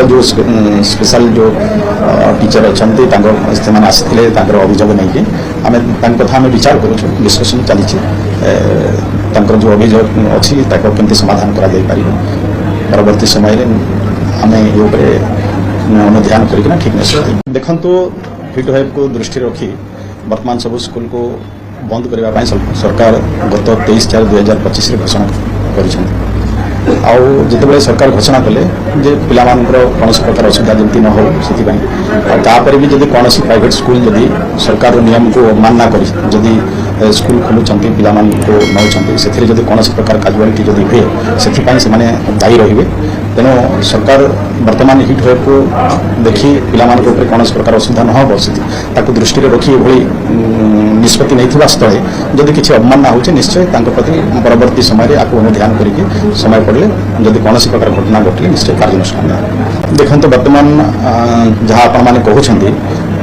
जो स्पेशल जो टीचर अच्छा आसते अभियोग नहीं आम कथा विचार करूँ डिस्कसन चली जो अभियोग अच्छी केमती समाधान कर परवर्ती समय आम ये अनुध्यान करना ठीक निश्चय देखो हिट वेव को दृष्टि रखी वर्तमान सब स्कूल को बंद करने सरकार गत 23/4/2025 घोषणा कर सरकार घोषणा कले पिला कौन प्रकार असुविधा जमी न हो से भी जब कौन प्राइवेट स्कूल जदि सरकार नियम को मानना कर स्कूल खोलुंट पिला नौ से कौन प्रकार काजुआलिटी जदि हुए से दायी रे तेणु सरकार वर्तमान हिट वेव को देखी पिला कौन प्रकार असुविधा न हो दृष्टि रखी निष्पत्ति नहीं स्थले जदि किसी अवमानना हो निश्चय प्रति परवर्ती समय आपको अनुध्यान करके समय पड़े जदि कौन प्रकार घटना घटले निश्चय कार्यानुष्ठान देखो वर्तमान जहाँ आपण मैंने कहते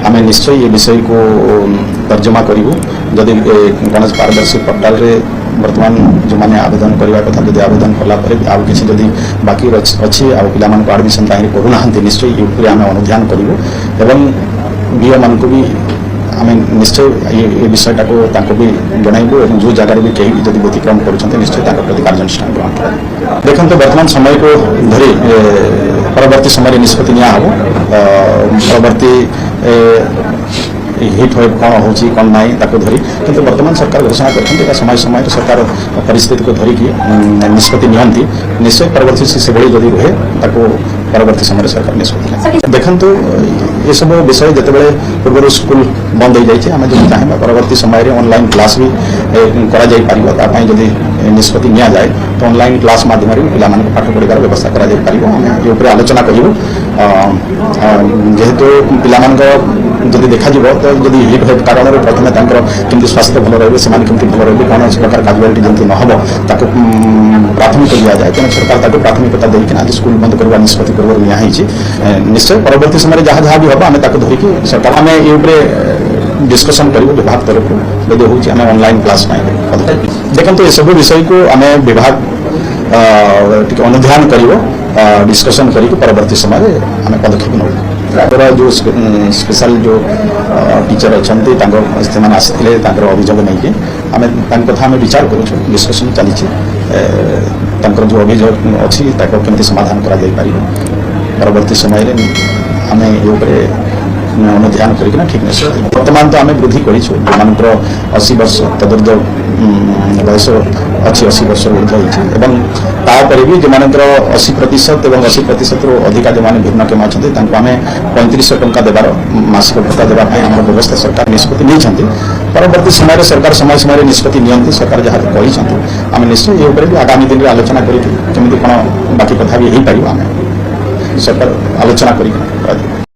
आम निश्चय ये विषय को तर्जमा करूँ जदि गणेश पारदर्शी पोर्टाल रे वर्तमान जो मैंने आवेदन करने कथा जब आवेदन कलापर आउ कि जदि बाकी अच्छी आ पिला आडमिशन कहीं करूना निश्चय यूपी आम अनुध्यान करूँ एवं बीओ मान को भी आम निश्चय ये विषयटा को भी जनइबू और जो जगार भी कहीं जब व्यतिक्रम कर निश्चय प्रति कार्यानुष्ठान ग्रहण कर देखो वर्तमान समय को धरी परवर्ती समय निष्पत्ति निया परवर्ती हिट वेव कौन हो कौन ना धरी किंतु वर्तमान सरकार घोषणा कर समय समय सरकार परिस्थिति को धरिकी निष्पत्ति नियंती निश्चय परवर्ती से जदि रुहे परवर्ती समय सरकार निष्पत्ति देखु ये सब विषय जिते पूर्व स्कूल बंद हो जाए आम जब चाहिए परवर्ती समय ऑनलाइन क्लास भी कर जदि निष्पत्ति नि जाए तो ऑनलाइन क्लास माध्यम पिला पाठ पढ़ार व्यवस्था कर आलोचना करूँ जेहेतु पिला जदि देखा तो जदि हिट वेव कारण प्रथम केमती स्वास्थ्य भल रही केमती भल रही कौन प्रकार काजुआलिटी जमी न हो प्राथमिक दि जाए तेणु सरकार प्राथमिकता देना आज स्कूल बंद करवा निष्पत्ति कर निश्चय परवर्ती समय जहाँ जहाँ भी हम आम धरिकी सरकार आम ये डिस्कसन करूँ विभाग तरफ जब हूँ ऑनलाइन क्लास देखो ये सब विषय को आम विभाग अनुध्यान कर डिस्कसन कर परवर्ती समय आम पदक्षेप नौ जो स्पेशल जो टीचर अच्छा आसते अभियोग नहीं आम कथा विचार करूँ डिस्कसन चली जो अभियोग अच्छी केमती समाधान कर परवर्ती समय आम ये अनुध्यान करना ठीक निश्चय वर्तमान तो आम वृद्धि कर 80 वर्ष तदुर्ध बयस अच्छी 80 वर्ष ऊर्ध होपर भी जो 80% और 80% अधिका जो मैंने भिन्नक्षम अच्छा आम 3500 टंका देवार मासिक भत्ता देवाई आम व्यवस्था सरकार निष्पत्ति नहीं परवर्ती समय सरकार समय समय निष्पत्ति नियंती सरकार जहाँ कही आम निश्चय ये भी आगामी दिन में आलोचना करमी कौन बाकी कथा भी हो पार आम सरकार आलोचना कर